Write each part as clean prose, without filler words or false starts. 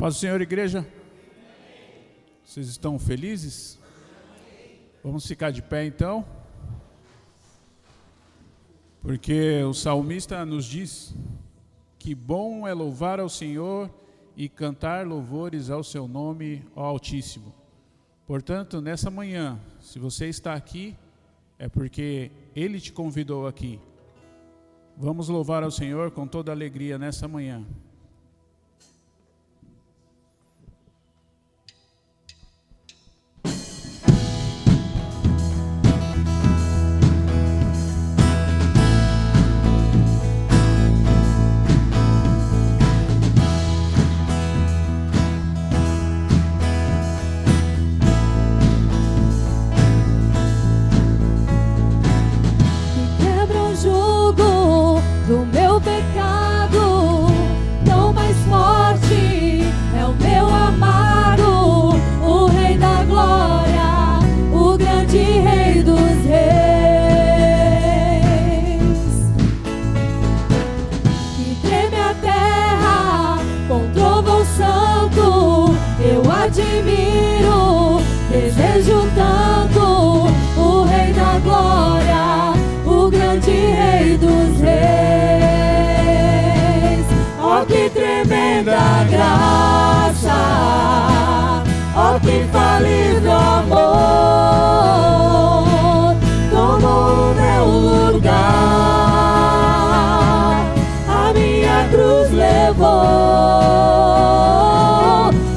Paz do Senhor, igreja. Vocês estão felizes? Vamos ficar de pé então. Porque o salmista nos diz que bom é louvar ao Senhor e cantar louvores ao seu nome, ó Altíssimo. Portanto, nessa manhã, se você está aqui, é porque Ele te convidou aqui. Vamos louvar ao Senhor com toda alegria nessa manhã. Do meu pecado, tão mais forte é o meu amado, o Rei da Glória, o grande Rei dos Reis. Que treme a terra com trovão santo, eu admiro, desejo tanto, o Rei da Glória, o grande Rei dos Reis. Oh, que tremenda graça, oh, que infalível amor, tomou o meu lugar, a minha cruz levou,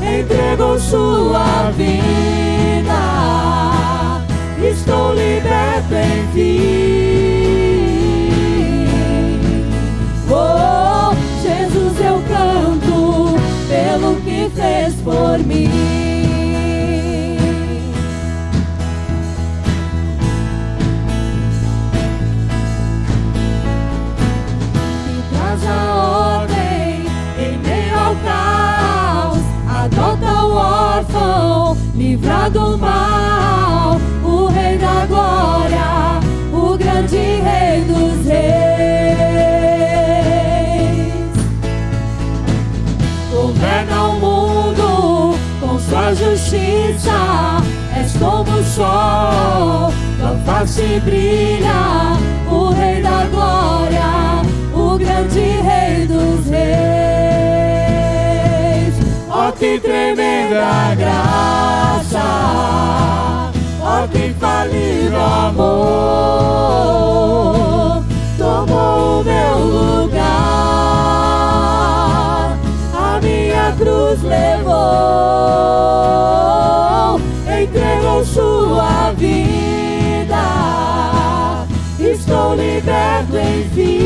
entregou sua vida, estou liberto, enfim. Pelo que fez por mim, que traz a ordem em meio ao caos, adota o órfão, livra do mal, o Rei da Glória, o grande Rei dos Reis. Governa o mundo com sua justiça, és como o sol, tua face brilha, o Rei da Glória, o grande Rei dos Reis. Oh, que tremenda graça, oh, que infalível amor, tomou o meu lugar, minha cruz levou, entregou sua vida, estou liberto, enfim.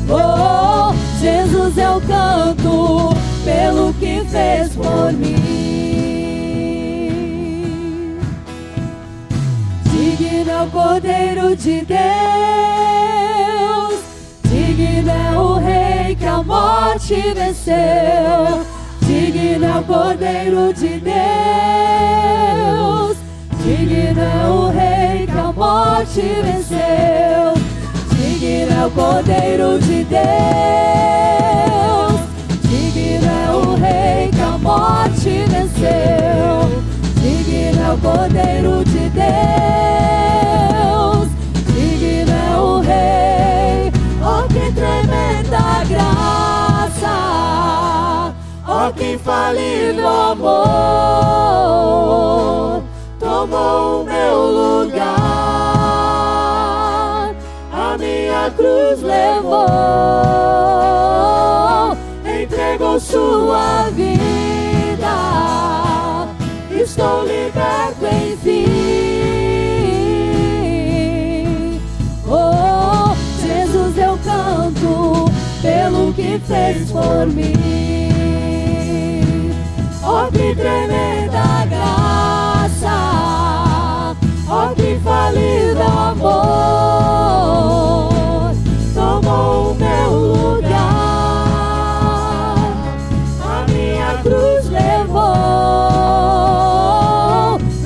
Oh, Jesus, eu canto pelo que fez por mim. Digno é o Cordeiro de Deus, digno é o Rei que a morte venceu, digno é o Cordeiro de Deus, digno é o Rei que a morte venceu, digno é o Cordeiro de Deus, digno é o Rei que a morte venceu, digno é o Cordeiro de Deus, digno é o Rei. Oh, que tremenda graça, oh, que infalível amor, tomou o meu lugar, a minha cruz levou, entregou sua vida, estou liberto, enfim. Oh, Jesus, eu canto pelo que fez por mim. Oh, que tremenda graça, oh, que infalível amor, tomou o meu lugar, a minha cruz levou,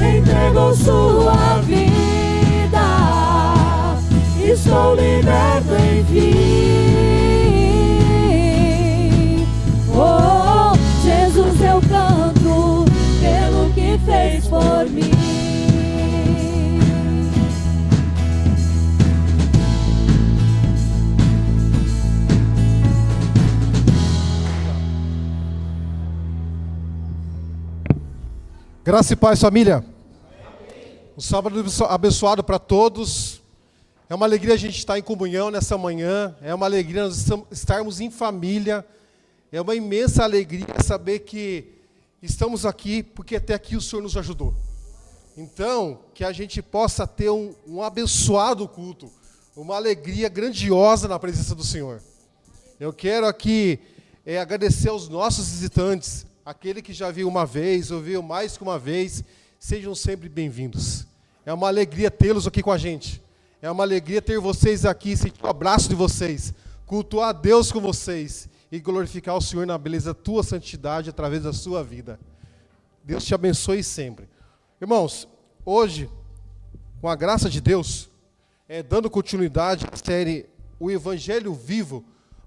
entregou sua vida, estou liberto, enfim. Graça e paz, família. Um sábado abençoado para todos. É uma alegria a gente estar em comunhão nessa manhã. É uma alegria nós estarmos em família. É uma imensa alegria saber que estamos aqui porque até aqui o Senhor nos ajudou. Então, que a gente possa ter um abençoado culto, uma alegria grandiosa na presença do Senhor. Eu quero aqui agradecer aos nossos visitantes, aquele que já viu uma vez, ou viu mais que uma vez, sejam sempre bem-vindos. É uma alegria tê-los aqui com a gente. É uma alegria ter vocês aqui, sentir o abraço de vocês, cultuar a Deus com vocês e glorificar o Senhor na beleza da tua santidade através da sua vida. Deus te abençoe sempre. Irmãos, hoje, com a graça de Deus, dando continuidade à série O Evangelho Vivo,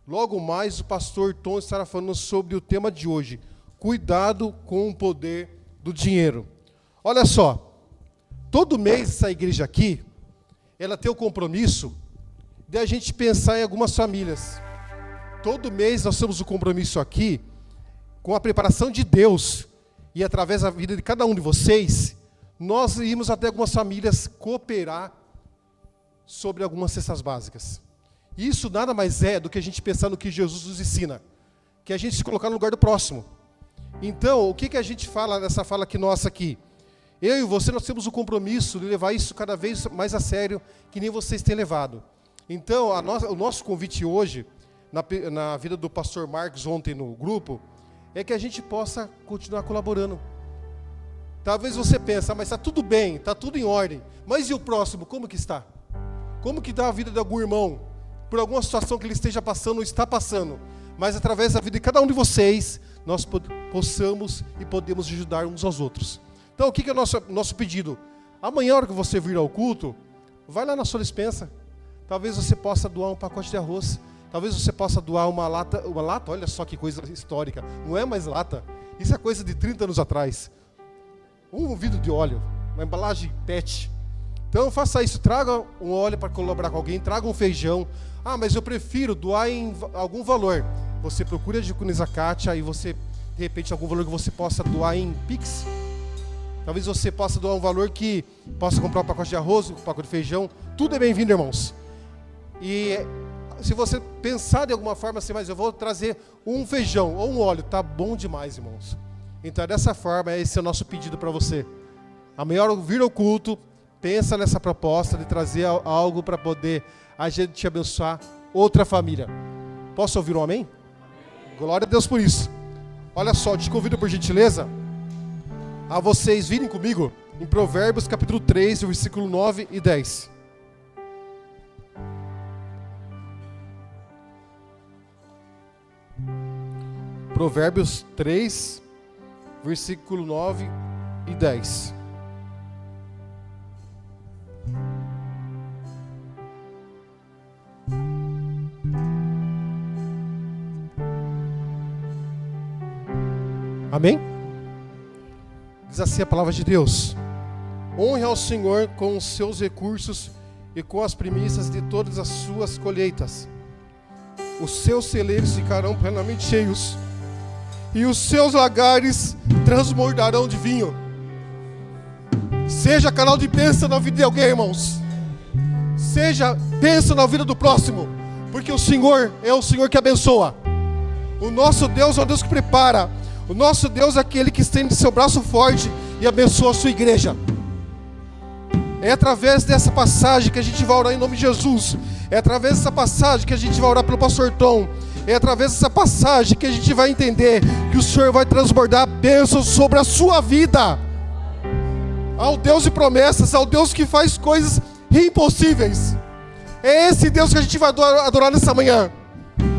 logo mais o pastor Tom estará falando sobre o tema de hoje, cuidado com o poder do dinheiro. Olha só, todo mês essa igreja aqui, ela tem o compromisso de a gente pensar em algumas famílias. Todo mês nós temos o compromisso aqui, com a preparação de Deus, e através da vida de cada um de vocês, nós irmos até algumas famílias cooperar sobre algumas cestas básicas. Isso nada mais é do que a gente pensar no que Jesus nos ensina, que é a gente se colocar no lugar do próximo. Então, o que a gente fala nessa fala aqui nossa aqui? Eu e você, nós temos o compromisso de levar isso cada vez mais a sério, que nem vocês têm levado. Então, o nosso convite hoje, na vida do pastor Marcos ontem no grupo, é que a gente possa continuar colaborando. Talvez você pense, mas está tudo bem, está tudo em ordem, mas e o próximo, como que está? Como que está a vida de algum irmão, por alguma situação que ele esteja passando ou está passando? Mas através da vida de cada um de vocês, nós possamos e podemos ajudar uns aos outros. Então, o que é o nosso pedido? Amanhã, na hora que você vir ao culto, vai lá na sua despensa. Talvez você possa doar um pacote de arroz. Talvez você possa doar uma lata, olha só que coisa histórica. Não é mais lata. Isso é coisa de 30 anos atrás. Um vidro de óleo, uma embalagem PET. Então, faça isso. Traga um óleo para colaborar com alguém. Traga um feijão. Ah, mas eu prefiro doar em algum valor. Você procura a diaconisa Kátia e você, de repente, algum valor que você possa doar em Pix. Talvez você possa doar um valor que possa comprar um pacote de arroz, um pacote de feijão. Tudo é bem-vindo, irmãos. E se você pensar de alguma forma assim, mas eu vou trazer um feijão ou um óleo, tá bom demais, irmãos. Então, dessa forma, esse é o nosso pedido para você. Amanhã, vir ao culto, pensa nessa proposta de trazer algo para poder a gente te abençoar outra família. Posso ouvir um amém? Glória a Deus por isso. Olha só, te convido por gentileza a vocês virem comigo em Provérbios capítulo 3, versículo 9 e 10. Provérbios 3, versículo 9 e 10. Amém? Diz assim a palavra de Deus: honre ao Senhor com os seus recursos e com as primícias de todas as suas colheitas. Os seus celeiros ficarão plenamente cheios, e os seus lagares transbordarão de vinho. Seja canal de bênção na vida de alguém, irmãos. Seja bênção na vida do próximo, porque o Senhor é o Senhor que abençoa. O nosso Deus é o Deus que prepara. O nosso Deus é aquele que estende seu braço forte e abençoa a sua igreja. É através dessa passagem que a gente vai orar em nome de Jesus. É através dessa passagem que a gente vai orar pelo pastor Tom. É através dessa passagem que a gente vai entender que o Senhor vai transbordar bênçãos sobre a sua vida. Ao Deus de promessas, ao Deus que faz coisas impossíveis. É esse Deus que a gente vai adorar nessa manhã.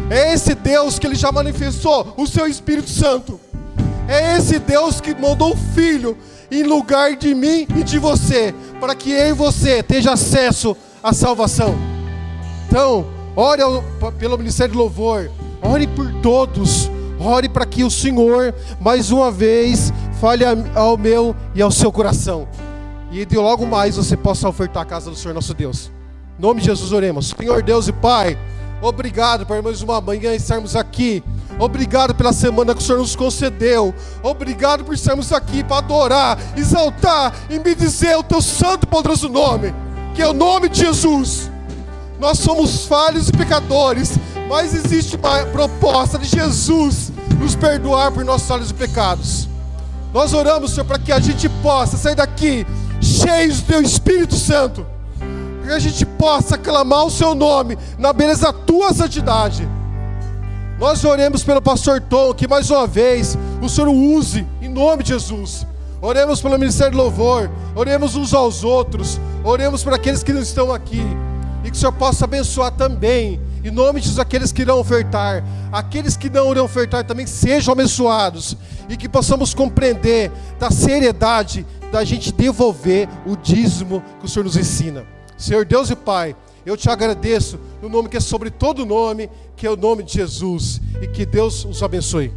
É esse Deus que Ele já manifestou o seu Espírito Santo. É esse Deus que mandou o Filho em lugar de mim e de você, para que eu e você tenha acesso à salvação. Então, ore pelo Ministério de Louvor, ore por todos, ore para que o Senhor, mais uma vez, fale ao meu e ao seu coração. E de logo mais você possa ofertar a casa do Senhor nosso Deus. Em nome de Jesus oremos. Senhor Deus e Pai, Obrigado por mais uma manhã estarmos aqui. Obrigado pela semana que o Senhor nos concedeu. Obrigado por estarmos aqui para adorar, exaltar e bendizer o teu santo e poderoso nome, que é o nome de Jesus. Nós somos falhos e pecadores, mas existe uma proposta de Jesus nos perdoar por nossos falhos e pecados. Nós oramos, Senhor, para que a gente possa sair daqui cheios do teu Espírito Santo, que a gente possa clamar o seu nome na beleza da tua santidade. Nós oremos pelo pastor Tom, que mais uma vez o Senhor o use, em nome de Jesus. Oremos pelo Ministério do Louvor, oremos uns aos outros, oremos por aqueles que não estão aqui, e que o Senhor possa abençoar também, em nome de Jesus, aqueles que irão ofertar. Aqueles que não irão ofertar também sejam abençoados, e que possamos compreender da seriedade da gente devolver o dízimo que o Senhor nos ensina. Senhor Deus e Pai, eu te agradeço no nome que é sobre todo nome, que é o nome de Jesus, e que Deus os abençoe.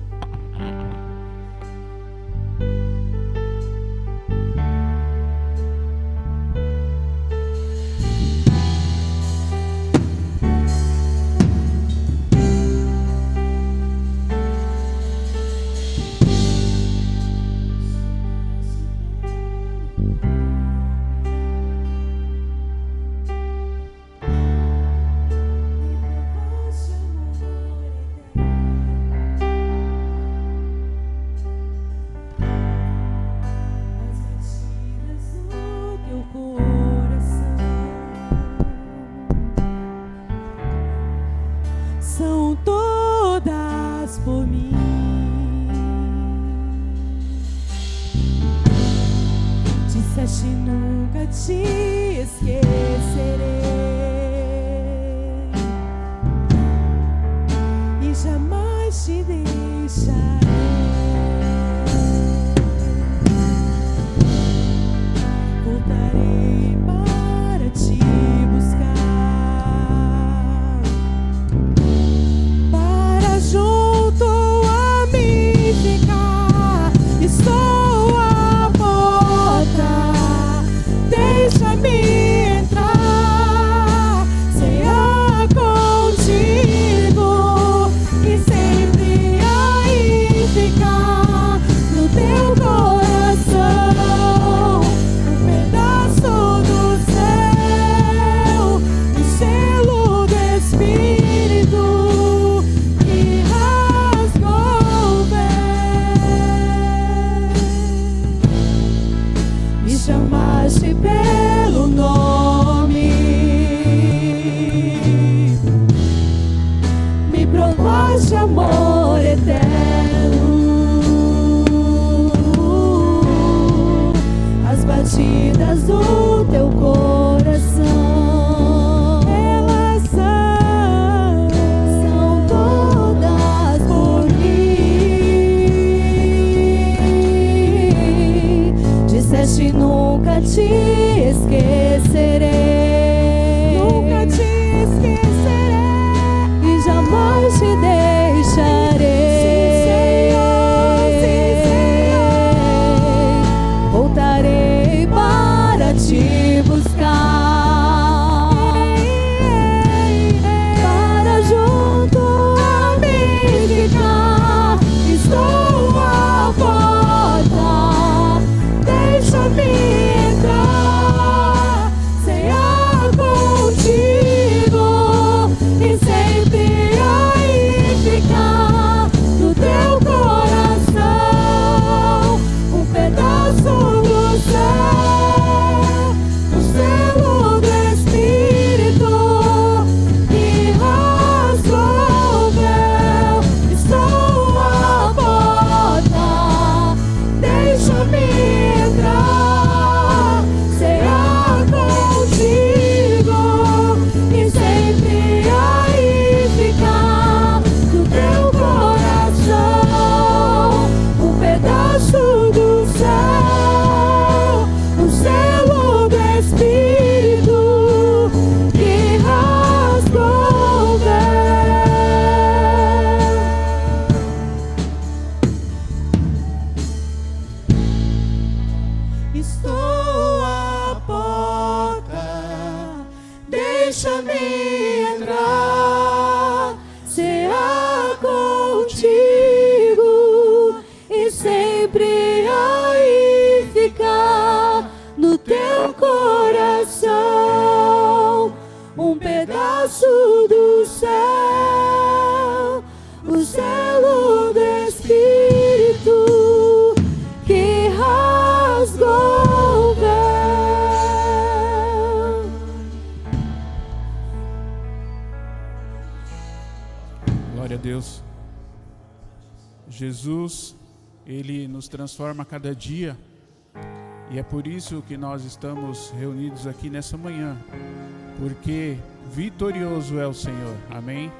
São todas por mim. Disseste nunca te esquecerei e jamais te deixarei. Voltarei para te buscar, junto a mim ficar. Estou à porta, deixa-me entrar, cear contigo e sempre aí ficar no teu coração, um pedaço do céu, o selo do Espírito. Chamaste pelo nome, me provaste amor eterno, as batidas do teu coração, elas são todas por mim. Disseste nunca te esquecerei, nunca te esquecerei e jamais te deixarei. Sim, Senhor, voltarei para te buscar, para junto a mim ficar. Estou à porta, deixa-me entrar, cear contigo e sempre aí ficar no teu coração, um pedaço do céu, o selo do Espírito que rasgou o véu. Estou à porta, deixa-me entrar, cear contigo e sempre aí ficar no teu coração, um pedaço do céu, o selo do Espírito que rasgou o véu. Estou à porta, deixa-me entrar. Deus. Jesus, Ele nos transforma a cada dia, e é por isso que nós estamos reunidos aqui nessa manhã, porque vitorioso é o Senhor. Amém?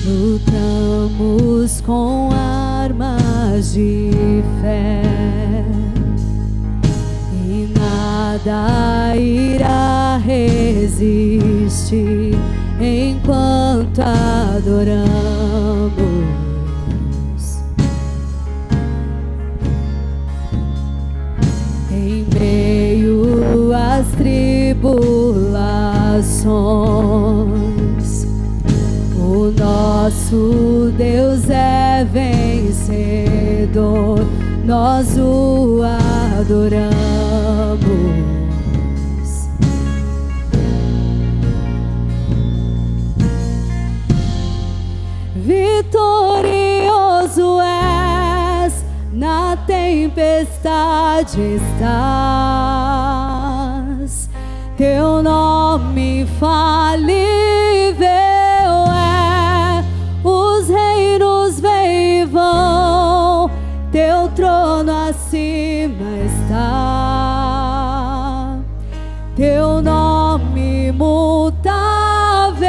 Lutamos com armas de fé e nada irá resistir enquanto adoramos. Em meio às tribulações, o nosso Deus é vencedor, nós o adoramos. Vitorioso és, na tempestade estás, teu nome infalível é, os reinos vêm e vão, teu trono acima está, teu nome imutável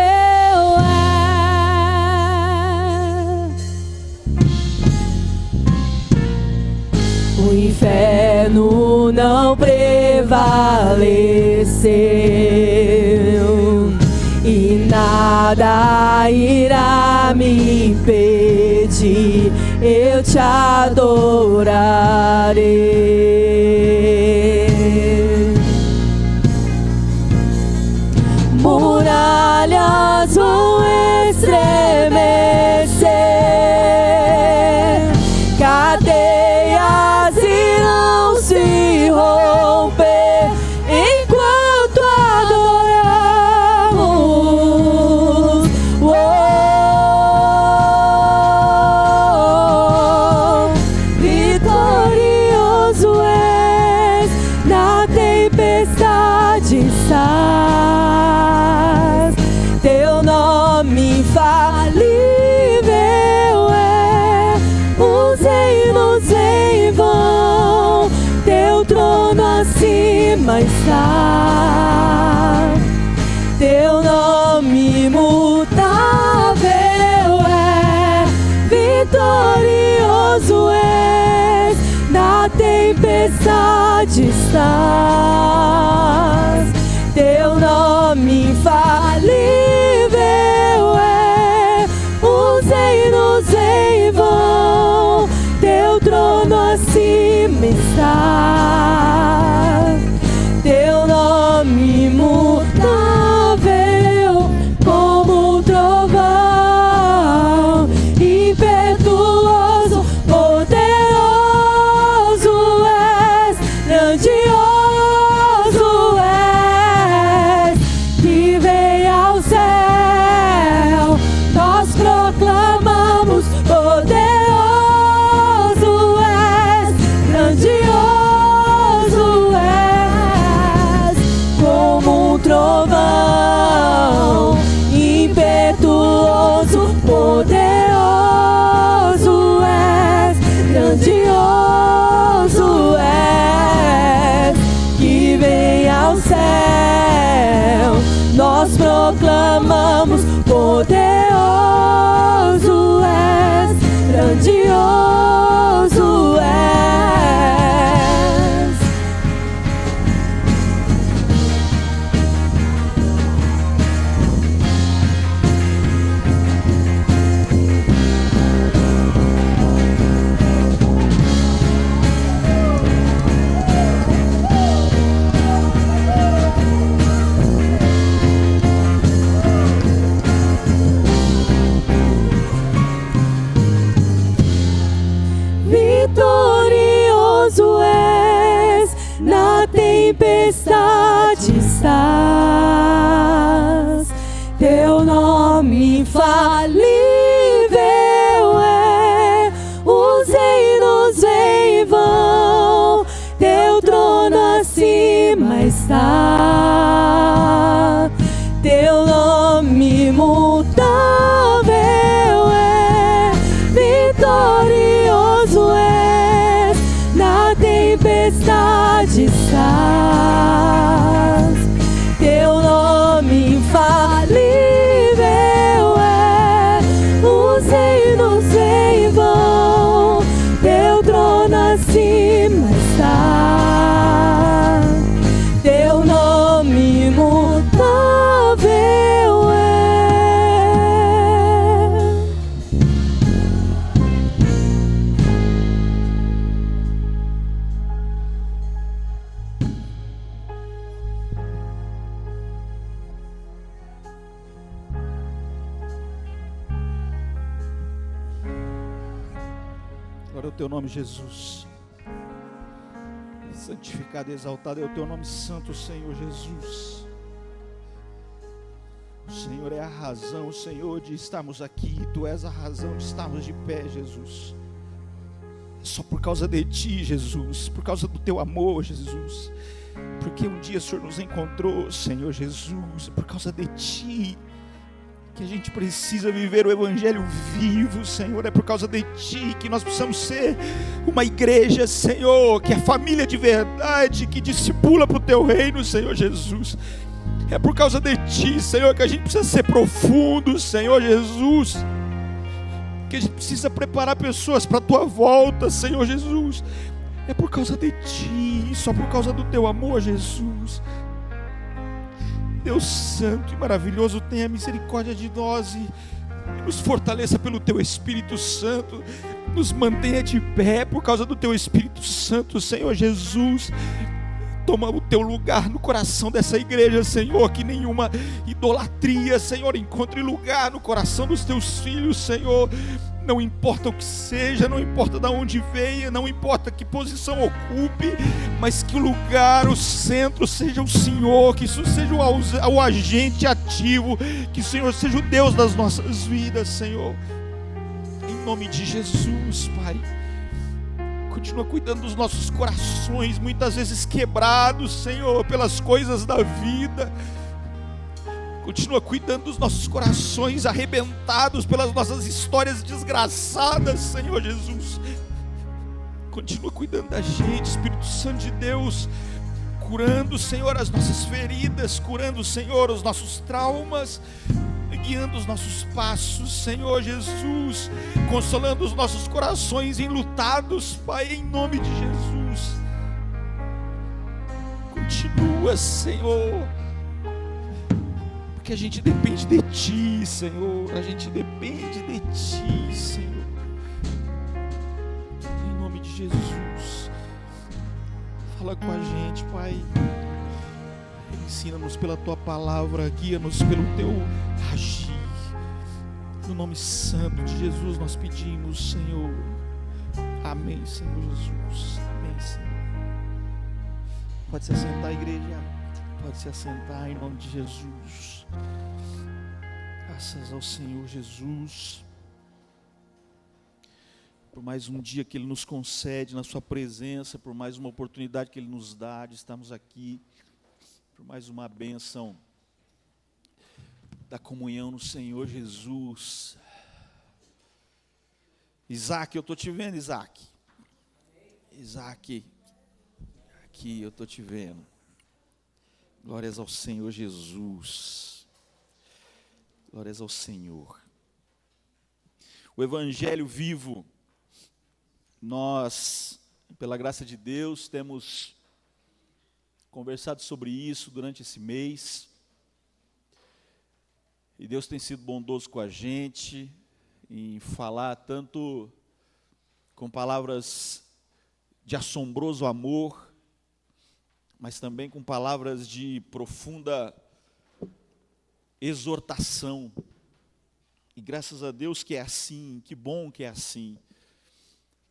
é. O inferno não prevaleceu e nada irá me impedir, eu te adorarei. Muralhas vão estremecer, cadeias irão se romper enquanto adoramos. Vitorioso és, na tempestade estás, teu nome infalível é, os reinos em vão, teu trono acima está, teu nome imutável é. Vitorioso és, na tempestade estás, teu nome infalível é, os reinos em vão, teu trono acima está, teu nome imutável como um trovão, impetuoso, poderoso és, grandioso és, que vem ao céu, nós proclamamos, poderoso és, grandioso és, como um trovão, impetuoso, poderoso és, grandioso és, que vem ao céu, nós proclamamos, poderoso és, grandioso és. Vitorioso és, na tempestade tempestade estás. Teu nome infalível é, os reinos vêm e vão, teu trono acima está. Teu nome imutável é, vitorioso és, na tempestade estás. Teu nome infalível é, os reinos vêm e vão, teu trono acima está. Teu nome imutável é. Glória ao teu nome, Jesus. Santificado e exaltado é o teu nome santo, Senhor Jesus. O Senhor é a razão, Senhor, de estarmos aqui. Tu és a razão de estarmos de pé, Jesus. É só por causa de ti, Jesus. Por causa do teu amor, Jesus. Porque um dia o Senhor nos encontrou, Senhor Jesus. Por causa de ti que a gente precisa viver o Evangelho vivo, Senhor. É por causa de ti que nós precisamos ser uma igreja, Senhor, que é família de verdade, que discipula para o teu reino, Senhor Jesus. É por causa de ti, Senhor, que a gente precisa ser profundo, Senhor Jesus, que a gente precisa preparar pessoas para a tua volta, Senhor Jesus. É por causa de ti, só por causa do teu amor, Jesus. Deus santo e maravilhoso, tenha misericórdia de nós e nos fortaleça pelo teu Espírito Santo, nos mantenha de pé por causa do teu Espírito Santo, Senhor Jesus. Toma o teu lugar no coração dessa igreja, Senhor, que nenhuma idolatria, Senhor, encontre lugar no coração dos teus filhos, Senhor. Não importa o que seja, não importa de onde venha, não importa que posição ocupe, mas que o lugar, o centro seja o Senhor, que isso seja o agente ativo, que o Senhor seja o Deus das nossas vidas, Senhor. Em nome de Jesus, Pai. Continua cuidando dos nossos corações, muitas vezes quebrados, Senhor, pelas coisas da vida. Continua cuidando dos nossos corações arrebentados pelas nossas histórias desgraçadas, Senhor Jesus. Continua cuidando da gente, Espírito Santo de Deus, curando, Senhor, as nossas feridas, curando, Senhor, os nossos traumas, guiando os nossos passos, Senhor Jesus, consolando os nossos corações enlutados, Pai, em nome de Jesus. Continua, Senhor, porque a gente depende de ti, Senhor, a gente depende de ti, Senhor, em nome de Jesus. Fala com a gente, Pai. Ensina-nos pela tua palavra, guia-nos pelo teu agir. No nome santo de Jesus nós pedimos, Senhor. Amém, Senhor Jesus. Amém, Senhor. Pode se assentar, igreja. Pode se assentar em nome de Jesus. Graças ao Senhor Jesus por mais um dia que Ele nos concede na sua presença, por mais uma oportunidade que Ele nos dá de estarmos aqui, por mais uma bênção da comunhão no Senhor Jesus. Isaac, eu estou te vendo, Isaac. Isaac, aqui eu estou te vendo. Glórias ao Senhor Jesus. Glórias ao Senhor. O Evangelho vivo, nós, pela graça de Deus, temos conversado sobre isso durante esse mês. E Deus tem sido bondoso com a gente em falar tanto com palavras de assombroso amor, mas também com palavras de profunda exortação. E graças a Deus que é assim, que bom que é assim.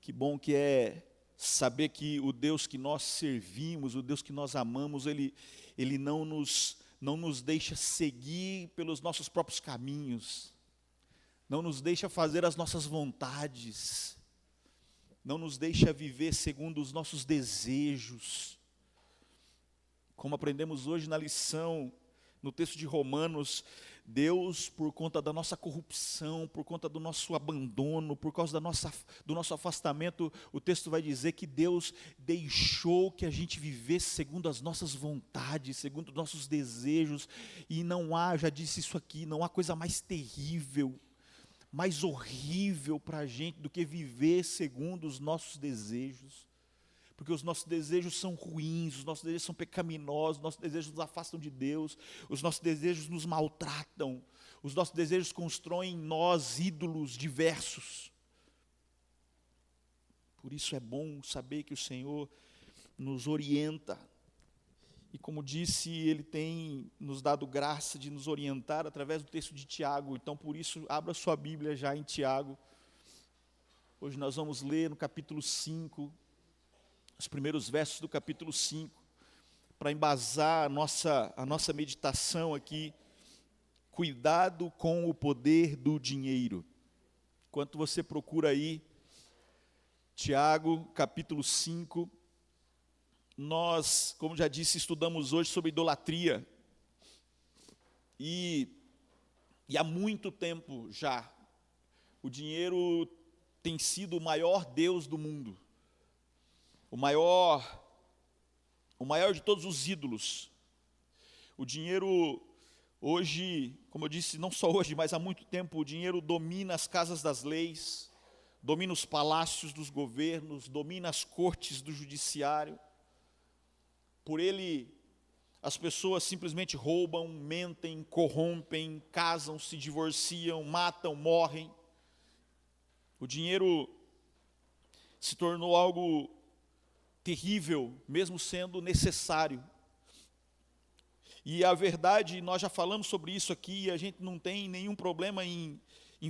Que bom que é saber que o Deus que nós servimos, o Deus que nós amamos, Ele não nos deixa seguir pelos nossos próprios caminhos, não nos deixa fazer as nossas vontades, não nos deixa viver segundo os nossos desejos. Como aprendemos hoje na lição, no texto de Romanos, Deus, por conta da nossa corrupção, por conta do nosso abandono, por causa do nosso afastamento, o texto vai dizer que Deus deixou que a gente vivesse segundo as nossas vontades, segundo os nossos desejos, e não há, já disse isso aqui, não há coisa mais terrível, mais horrível para a gente do que viver segundo os nossos desejos. Porque os nossos desejos são ruins, os nossos desejos são pecaminosos, os nossos desejos nos afastam de Deus, os nossos desejos nos maltratam, os nossos desejos constroem em nós ídolos diversos. Por isso é bom saber que o Senhor nos orienta. E como disse, Ele tem nos dado graça de nos orientar através do texto de Tiago. Então, por isso, abra sua Bíblia já em Tiago. Hoje nós vamos ler no capítulo 5, os primeiros versos do capítulo 5, para embasar a nossa meditação aqui. Cuidado com o poder do dinheiro. Enquanto você procura aí, Tiago, capítulo 5, nós, como já disse, estudamos hoje sobre idolatria. E há muito tempo já, o dinheiro tem sido o maior Deus do mundo. O maior de todos os ídolos. O dinheiro, hoje, como eu disse, não só hoje, mas há muito tempo, o dinheiro domina as casas das leis, domina os palácios dos governos, domina as cortes do judiciário. Por ele, as pessoas simplesmente roubam, mentem, corrompem, casam, se divorciam, matam, morrem. O dinheiro se tornou algo terrível, mesmo sendo necessário. E a verdade, nós já falamos sobre isso aqui, e a gente não tem nenhum problema em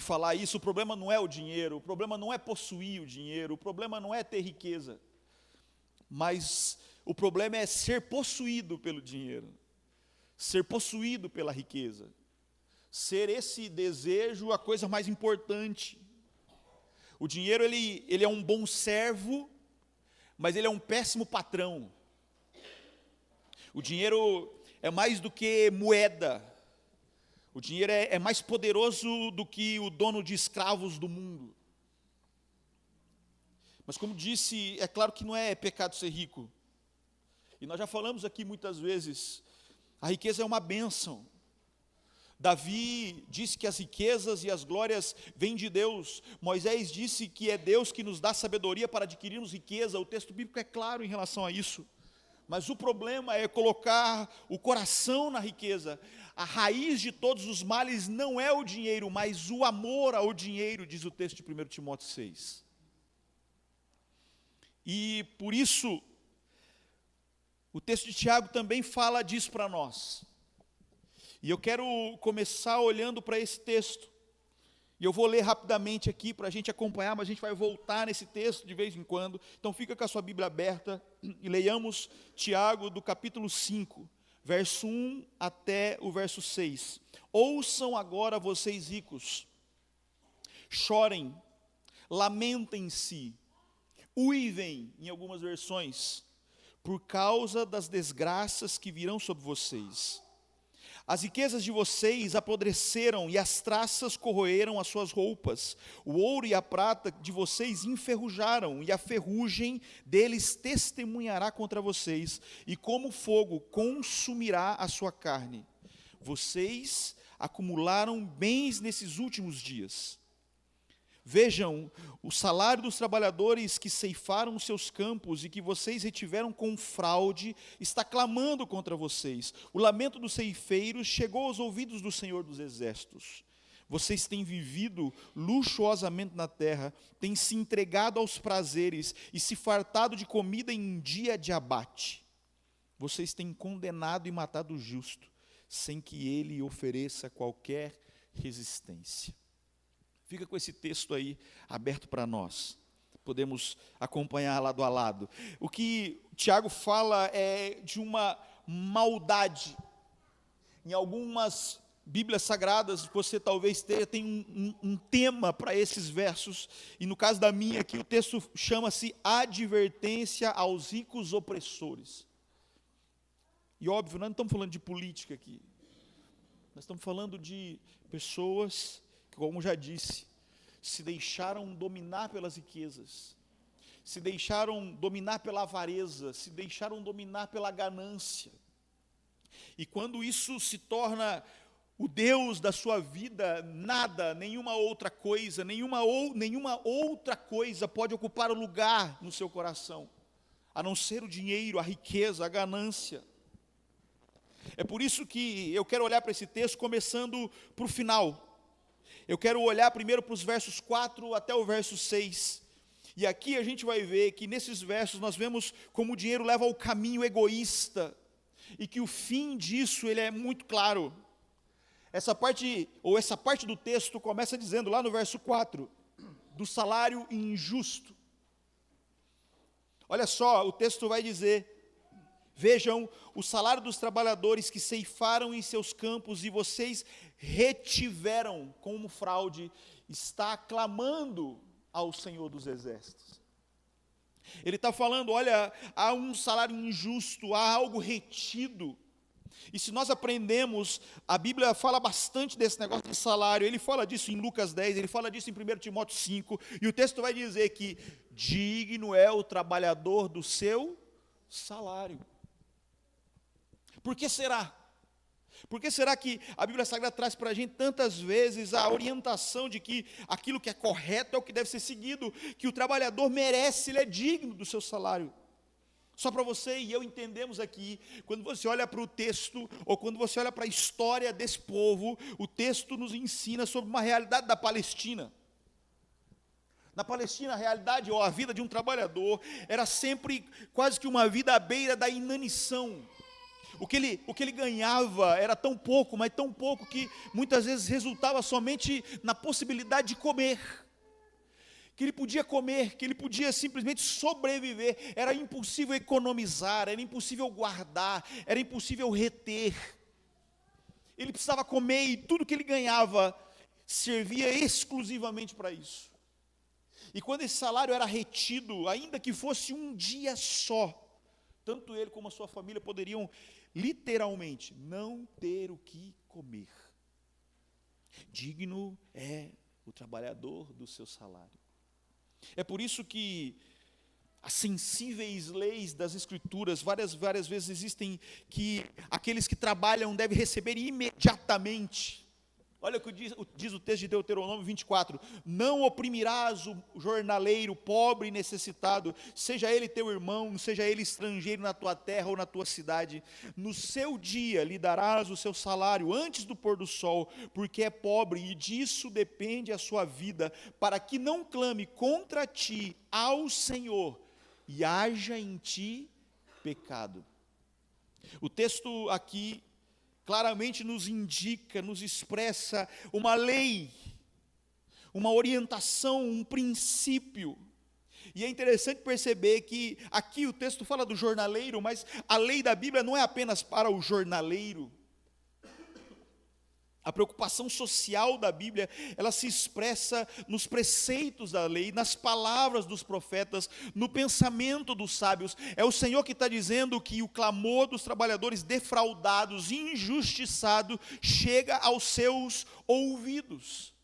falar isso. O problema não é o dinheiro, o problema não é possuir o dinheiro, o problema não é ter riqueza, mas o problema é ser possuído pelo dinheiro, ser possuído pela riqueza, ser esse desejo a coisa mais importante. O dinheiro, ele é um bom servo, mas ele é um péssimo patrão. O dinheiro é mais do que moeda. O dinheiro é mais poderoso do que o dono de escravos do mundo. Mas como disse, é claro que não é pecado ser rico. E nós já falamos aqui muitas vezes, a riqueza é uma bênção. Davi disse que as riquezas e as glórias vêm de Deus. Moisés disse que é Deus que nos dá sabedoria para adquirirmos riqueza. O texto bíblico é claro em relação a isso. Mas o problema é colocar o coração na riqueza. A raiz de todos os males não é o dinheiro, mas o amor ao dinheiro, diz o texto de 1 Timóteo 6. E por isso, o texto de Tiago também fala disso para nós. E eu quero começar olhando para esse texto. E eu vou ler rapidamente aqui para a gente acompanhar, mas a gente vai voltar nesse texto de vez em quando. Então fica com a sua Bíblia aberta e leiamos Tiago do capítulo 5, verso 1 até o verso 6. Ouçam agora vocês ricos, chorem, lamentem-se, uivem, em algumas versões, por causa das desgraças que virão sobre vocês. As riquezas de vocês apodreceram e as traças corroeram as suas roupas. O ouro e a prata de vocês enferrujaram e a ferrugem deles testemunhará contra vocês. E como fogo consumirá a sua carne. Vocês acumularam bens nesses últimos dias. Vejam, o salário dos trabalhadores que ceifaram os seus campos e que vocês retiveram com fraude, está clamando contra vocês. O lamento dos ceifeiros chegou aos ouvidos do Senhor dos Exércitos. Vocês têm vivido luxuosamente na terra, têm se entregado aos prazeres e se fartado de comida em dia de abate. Vocês têm condenado e matado o justo, sem que ele ofereça qualquer resistência. Fica com esse texto aí aberto para nós. Podemos acompanhar lado a lado. O que Tiago fala é de uma maldade. Em algumas Bíblias Sagradas, você talvez tem um tema para esses versos, e no caso da minha aqui, o texto chama-se Advertência aos ricos opressores. E óbvio, nós não estamos falando de política aqui, nós estamos falando de pessoas que, como já disse, se deixaram dominar pelas riquezas, se deixaram dominar pela avareza, se deixaram dominar pela ganância. E quando isso se torna o Deus da sua vida, nada, nenhuma outra coisa pode ocupar o lugar no seu coração, a não ser o dinheiro, a riqueza, a ganância. É por isso que eu quero olhar para esse texto começando para o final. Eu quero olhar primeiro para os versos 4 até o verso 6. E aqui a gente vai ver que nesses versos nós vemos como o dinheiro leva ao caminho egoísta, e que o fim disso ele é muito claro. Essa parte do texto começa dizendo lá no verso 4, do salário injusto. Olha só, o texto vai dizer: vejam, o salário dos trabalhadores que ceifaram em seus campos e vocês retiveram como fraude, está clamando ao Senhor dos Exércitos. Ele está falando, olha, há um salário injusto, há algo retido. E se nós aprendemos, a Bíblia fala bastante desse negócio de salário. Ele fala disso em Lucas 10, ele fala disso em 1 Timóteo 5, e o texto vai dizer que digno é o trabalhador do seu salário. Por que será? Por que será que a Bíblia Sagrada traz para a gente tantas vezes a orientação de que aquilo que é correto é o que deve ser seguido, que o trabalhador merece, ele é digno do seu salário? Só para você e eu entendemos aqui, quando você olha para o texto, ou quando você olha para a história desse povo, o texto nos ensina sobre uma realidade da Palestina. Na Palestina, a realidade ou a vida de um trabalhador era sempre quase que uma vida à beira da inanição. O que ele ganhava era tão pouco, mas tão pouco que muitas vezes resultava somente na possibilidade de comer. Que ele podia comer, que ele podia simplesmente sobreviver. Era impossível economizar, era impossível guardar, era impossível reter. Ele precisava comer e tudo que ele ganhava servia exclusivamente para isso. E quando esse salário era retido, ainda que fosse um dia só, tanto ele como a sua família poderiam literalmente não ter o que comer. Digno é o trabalhador do seu salário. É por isso que as sensíveis leis das Escrituras, várias vezes existem que aqueles que trabalham devem receber imediatamente. Olha o que diz o texto de Deuteronômio 24: não oprimirás o jornaleiro, pobre e necessitado, seja ele teu irmão, seja ele estrangeiro na tua terra ou na tua cidade. No seu dia lhe darás o seu salário antes do pôr do sol, porque é pobre e disso depende a sua vida, para que não clame contra ti ao Senhor e haja em ti pecado. O texto aqui claramente nos indica, nos expressa uma lei, uma orientação, um princípio. E é interessante perceber que aqui o texto fala do jornaleiro, mas a lei da Bíblia não é apenas para o jornaleiro. A preocupação social da Bíblia, ela se expressa nos preceitos da lei, nas palavras dos profetas, no pensamento dos sábios. É o Senhor que está dizendo que o clamor dos trabalhadores defraudados, injustiçados, chega aos seus ouvidos.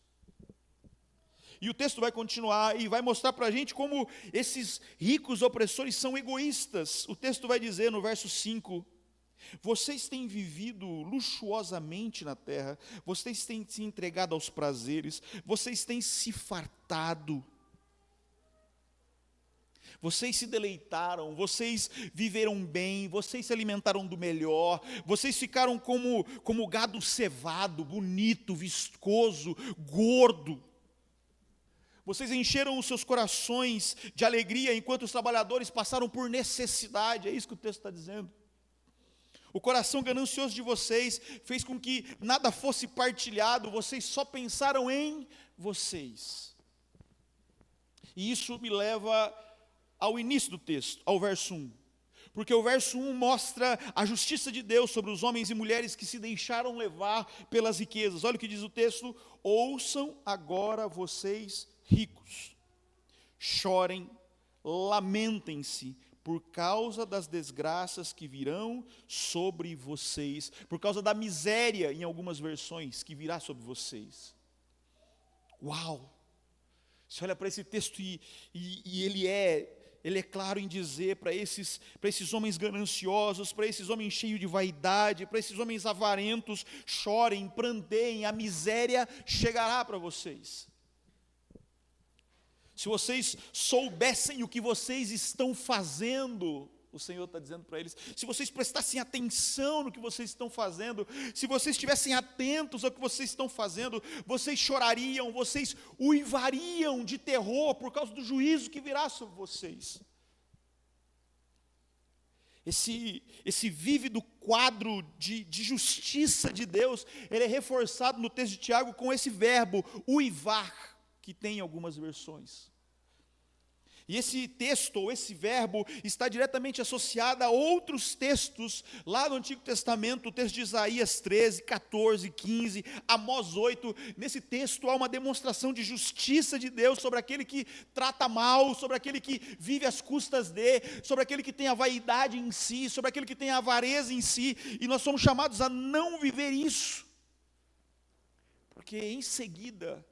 E o texto vai continuar e vai mostrar para a gente como esses ricos opressores são egoístas. O texto vai dizer no verso 5: vocês têm vivido luxuosamente na terra, vocês têm se entregado aos prazeres, vocês têm se fartado, vocês se deleitaram, vocês viveram bem, vocês se alimentaram do melhor, vocês ficaram como gado cevado, bonito, viscoso, gordo. Vocês encheram os seus corações de alegria enquanto os trabalhadores passaram por necessidade. É isso que o texto está dizendo. O coração ganancioso de vocês fez com que nada fosse partilhado, vocês só pensaram em vocês. E isso me leva ao início do texto, ao verso 1. Porque o verso 1 mostra a justiça de Deus sobre os homens e mulheres que se deixaram levar pelas riquezas. Olha o que diz o texto: ouçam agora vocês ricos, chorem, lamentem-se por causa das desgraças que virão sobre vocês, por causa da miséria, em algumas versões, que virá sobre vocês. Uau! Você olha para esse texto e ele é claro em dizer para esses homens gananciosos, para esses homens cheios de vaidade, para esses homens avarentos: chorem, pranteiem, a miséria chegará para vocês. Se vocês soubessem o que vocês estão fazendo, o Senhor está dizendo para eles, se vocês prestassem atenção no que vocês estão fazendo, se vocês estivessem atentos ao que vocês estão fazendo, vocês chorariam, vocês uivariam de terror por causa do juízo que virá sobre vocês. Esse vívido quadro de justiça de Deus, ele é reforçado no texto de Tiago com esse verbo, uivar, que tem em algumas versões. E esse texto, ou esse verbo, está diretamente associado a outros textos lá no Antigo Testamento, o texto de Isaías 13, 14, 15, Amós 8. Nesse texto há uma demonstração de justiça de Deus sobre aquele que trata mal, sobre aquele que vive às custas de, sobre aquele que tem a vaidade em si, sobre aquele que tem a avareza em si, e nós somos chamados a não viver isso. Porque em seguida,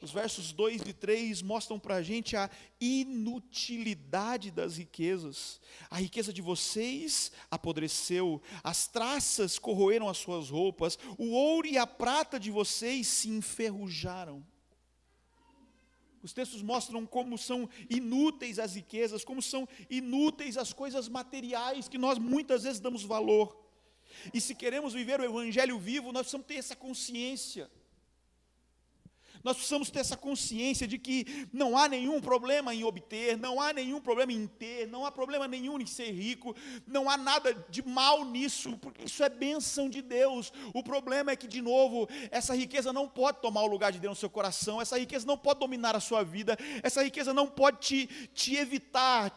os versos 2 e 3 mostram para a gente a inutilidade das riquezas. A riqueza de vocês apodreceu, as traças corroeram as suas roupas, o ouro e a prata de vocês se enferrujaram. Os textos mostram como são inúteis as riquezas, como são inúteis as coisas materiais que nós muitas vezes damos valor. E se queremos viver o Evangelho vivo, nós precisamos ter essa consciência. Nós precisamos ter essa consciência de que não há nenhum problema em obter, não há nenhum problema em ter, não há problema nenhum em ser rico, não há nada de mal nisso, porque isso é bênção de Deus. O problema é que, de novo, essa riqueza não pode tomar o lugar de Deus no seu coração, essa riqueza não pode dominar a sua vida, essa riqueza não pode te evitar,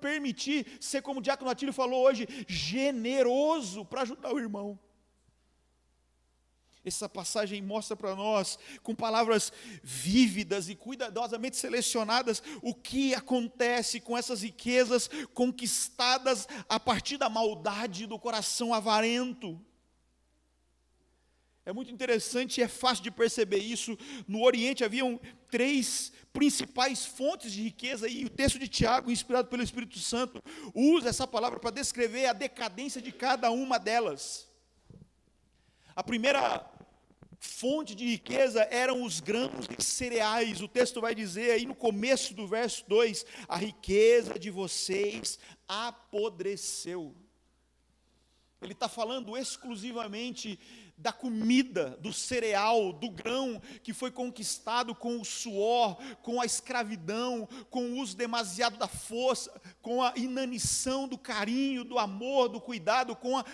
permitir ser, como o diácono Atílio falou hoje, generoso para ajudar o irmão. Essa passagem mostra para nós, com palavras vívidas e cuidadosamente selecionadas, o que acontece com essas riquezas conquistadas a partir da maldade do coração avarento. É muito interessante e é fácil de perceber isso. No Oriente haviam 3 principais fontes de riqueza, e o texto de Tiago, inspirado pelo Espírito Santo, usa essa palavra para descrever a decadência de cada uma delas. A primeira fonte de riqueza eram os grãos e cereais. O texto vai dizer aí no começo do verso 2, a riqueza de vocês apodreceu. Ele está falando exclusivamente da comida, do cereal, do grão que foi conquistado com o suor, com a escravidão, com o uso demasiado da força, com a inanição do carinho, do amor, do cuidado, com a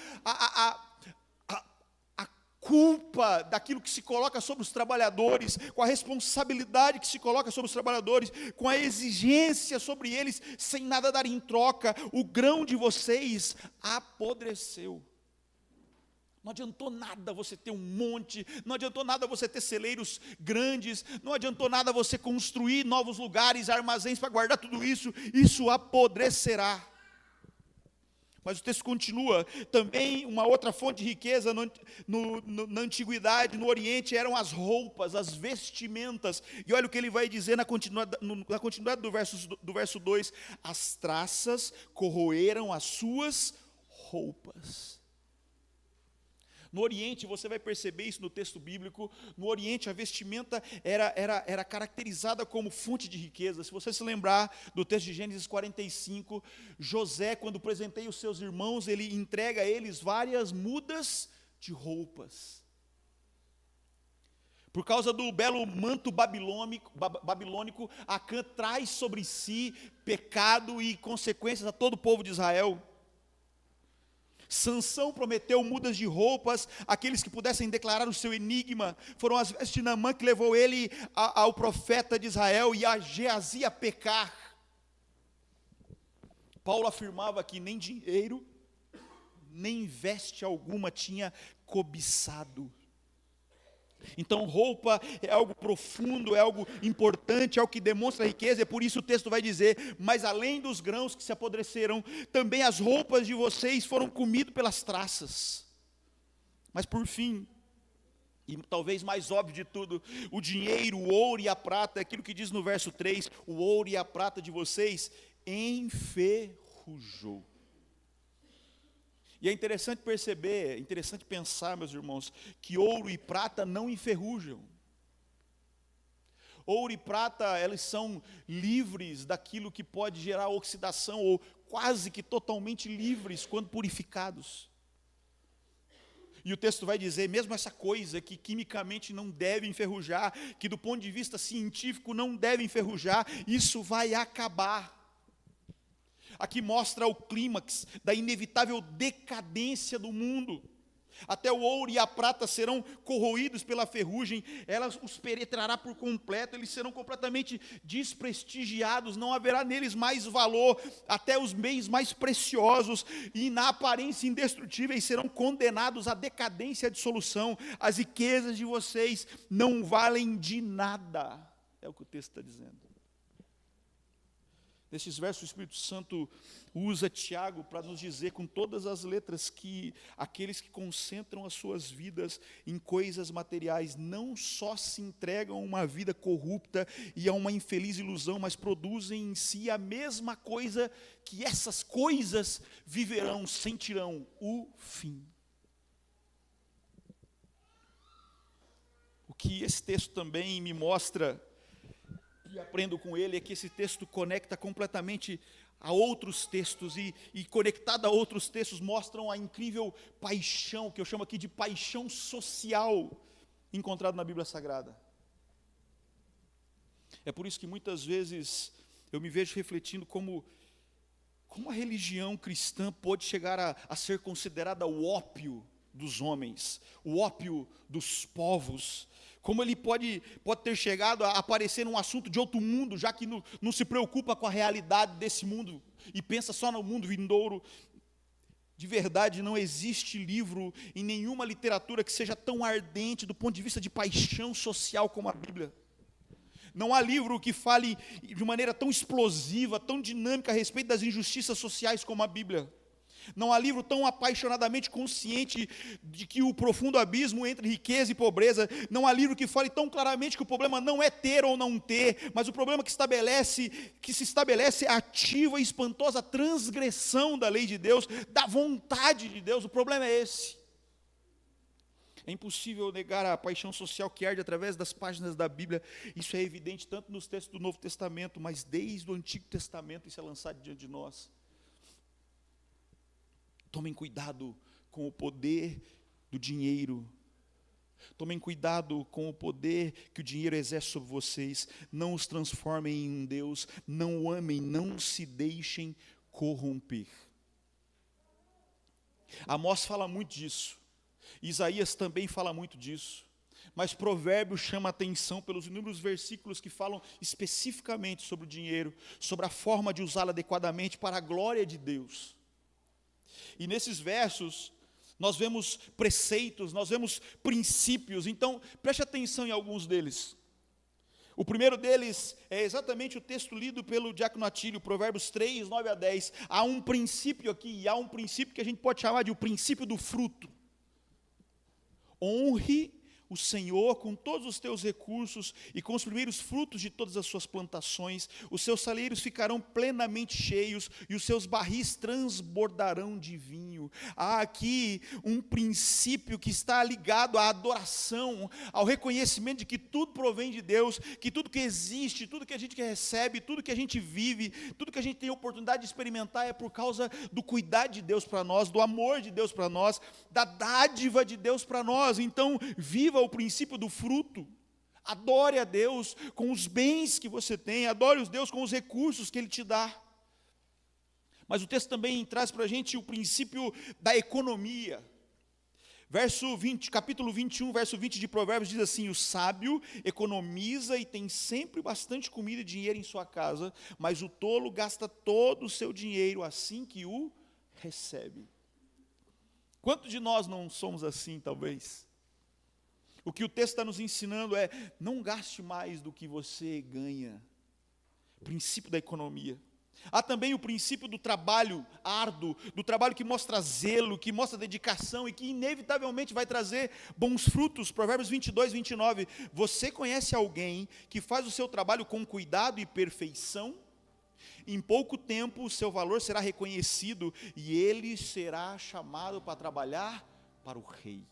culpa daquilo que se coloca sobre os trabalhadores, com a responsabilidade que se coloca sobre os trabalhadores, com a exigência sobre eles, sem nada dar em troca. O grão de vocês apodreceu. Não adiantou nada você ter um monte, não adiantou nada você ter celeiros grandes, não adiantou nada você construir novos lugares, armazéns para guardar tudo isso, isso apodrecerá. Mas o texto continua, também uma outra fonte de riqueza na antiguidade, no Oriente, eram as roupas, as vestimentas. E olha o que ele vai dizer na continuidade do verso 2, as traças corroeram as suas roupas. No Oriente, você vai perceber isso no texto bíblico, no Oriente a vestimenta era caracterizada como fonte de riqueza. Se você se lembrar do texto de Gênesis 45, José, quando presenteia os seus irmãos, ele entrega a eles várias mudas de roupas. Por causa do belo manto babilônico, Acã traz sobre si pecado e consequências a todo o povo de Israel. Sansão prometeu mudas de roupas, aqueles que pudessem declarar o seu enigma. Foram as vestes de Naamã que levou ele ao profeta de Israel e a Geazi a pecar. Paulo afirmava que nem dinheiro, nem veste alguma tinha cobiçado. Então roupa é algo profundo, é algo importante, é algo que demonstra riqueza, é por isso o texto vai dizer, mas além dos grãos que se apodreceram, também as roupas de vocês foram comidas pelas traças. Mas por fim, e talvez mais óbvio de tudo, o dinheiro, o ouro e a prata, é aquilo que diz no verso 3, o ouro e a prata de vocês enferrujou. E é interessante perceber, é interessante pensar, meus irmãos, que ouro e prata não enferrujam. Ouro e prata, elas são livres daquilo que pode gerar oxidação, ou quase que totalmente livres quando purificados. E o texto vai dizer, mesmo essa coisa que quimicamente não deve enferrujar, que do ponto de vista científico não deve enferrujar, isso vai acabar. Aqui mostra o clímax da inevitável decadência do mundo. Até o ouro e a prata serão corroídos pela ferrugem, ela os penetrará por completo, eles serão completamente desprestigiados, não haverá neles mais valor, até os bens mais preciosos e na aparência indestrutíveis serão condenados à decadência e à dissolução. As riquezas de vocês não valem de nada, é o que o texto está dizendo. Nesses versos, o Espírito Santo usa Tiago para nos dizer com todas as letras que aqueles que concentram as suas vidas em coisas materiais não só se entregam a uma vida corrupta e a uma infeliz ilusão, mas produzem em si a mesma coisa que essas coisas viverão, sentirão o fim. O que esse texto também me mostra, e aprendo com ele, é que esse texto conecta completamente a outros textos, e conectado a outros textos mostram a incrível paixão, que eu chamo aqui de paixão social, encontrada na Bíblia Sagrada. É por isso que muitas vezes eu me vejo refletindo como a religião cristã pode chegar a ser considerada o ópio dos homens, o ópio dos povos. Como ele pode ter chegado a aparecer num assunto de outro mundo, já que não se preocupa com a realidade desse mundo e pensa só no mundo vindouro. De verdade, não existe livro em nenhuma literatura que seja tão ardente do ponto de vista de paixão social como a Bíblia. Não há livro que fale de maneira tão explosiva, tão dinâmica a respeito das injustiças sociais como a Bíblia. Não há livro tão apaixonadamente consciente de que o profundo abismo entre riqueza e pobreza. Não há livro que fale tão claramente que o problema não é ter ou não ter, mas o problema que se estabelece é a ativa e espantosa transgressão da lei de Deus, da vontade de Deus. O problema é esse. É impossível negar a paixão social que arde através das páginas da Bíblia. Isso é evidente tanto nos textos do Novo Testamento, mas desde o Antigo Testamento isso é lançado diante de nós. Tomem cuidado com o poder do dinheiro. Tomem cuidado com o poder que o dinheiro exerce sobre vocês. Não os transformem em um Deus. Não o amem, não se deixem corromper. Amós fala muito disso. Isaías também fala muito disso. Mas Provérbios chama a atenção pelos inúmeros versículos que falam especificamente sobre o dinheiro, sobre a forma de usá-lo adequadamente para a glória de Deus. E nesses versos, nós vemos preceitos, nós vemos princípios, então preste atenção em alguns deles. O primeiro deles é exatamente o texto lido pelo diácono Atílio, Provérbios 3, 9 a 10. Há um princípio aqui, há um princípio que a gente pode chamar de o princípio do fruto. Honre o Senhor com todos os teus recursos e com os primeiros frutos de todas as suas plantações. Os seus saleiros ficarão plenamente cheios e os seus barris transbordarão de vinho. Há aqui um princípio que está ligado à adoração, ao reconhecimento de que tudo provém de Deus, que tudo que existe, tudo que a gente recebe, tudo que a gente vive, tudo que a gente tem a oportunidade de experimentar é por causa do cuidado de Deus para nós, do amor de Deus para nós, da dádiva de Deus para nós. Então, viva o princípio do fruto. Adore a Deus com os bens que você tem, adore os Deus com os recursos que Ele te dá. Mas o texto também traz para a gente o princípio da economia. Capítulo 21, verso 20 de Provérbios diz assim: o sábio economiza e tem sempre bastante comida e dinheiro em sua casa, mas o tolo gasta todo o seu dinheiro assim que o recebe. Quantos de nós não somos assim, talvez? O que o texto está nos ensinando é: não gaste mais do que você ganha. Princípio da economia. Há também o princípio do trabalho árduo, do trabalho que mostra zelo, que mostra dedicação e que inevitavelmente vai trazer bons frutos. Provérbios 22, 29. Você conhece alguém que faz o seu trabalho com cuidado e perfeição? Em pouco tempo o seu valor será reconhecido e ele será chamado para trabalhar para o rei.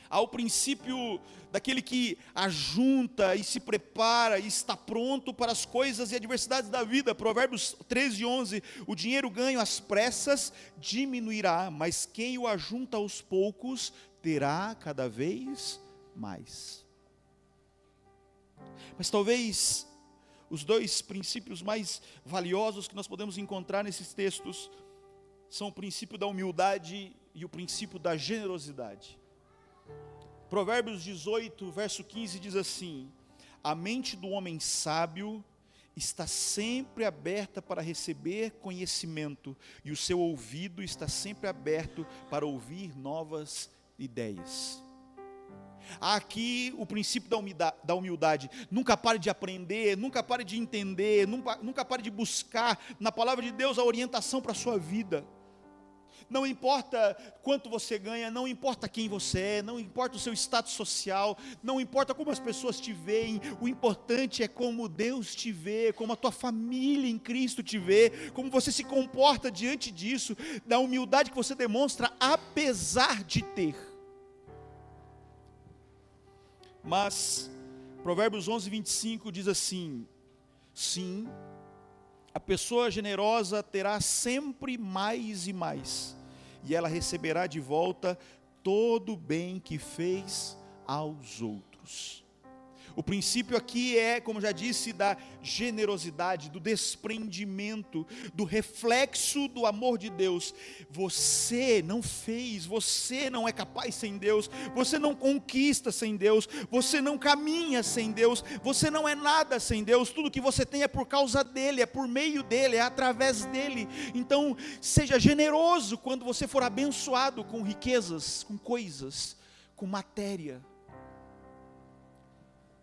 Há o princípio daquele que ajunta e se prepara e está pronto para as coisas e adversidades da vida. Provérbios 13, 11. O dinheiro ganho às pressas diminuirá, mas quem o ajunta aos poucos terá cada vez mais. Mas talvez os dois princípios mais valiosos que nós podemos encontrar nesses textos são o princípio da humildade e o princípio da generosidade. Provérbios 18, verso 15 diz assim: a mente do homem sábio está sempre aberta para receber conhecimento, e o seu ouvido está sempre aberto para ouvir novas ideias. Há aqui o princípio da humildade. Nunca pare de aprender, nunca pare de entender, nunca pare de buscar na palavra de Deus a orientação para a sua vida. Não importa quanto você ganha, não importa quem você é, não importa o seu status social, não importa como as pessoas te veem, o importante é como Deus te vê, como a tua família em Cristo te vê, como você se comporta diante disso, da humildade que você demonstra apesar de ter. Mas Provérbios 11, 25 diz assim: sim, a pessoa generosa terá sempre mais e mais, e ela receberá de volta todo o bem que fez aos outros. O princípio aqui é, como já disse, da generosidade, do desprendimento, do reflexo do amor de Deus. Você não fez, você não é capaz sem Deus, você não conquista sem Deus, você não caminha sem Deus, você não é nada sem Deus. Tudo que você tem é por causa dele, é por meio dele, é através dele. Então, seja generoso quando você for abençoado com riquezas, com coisas, com matéria.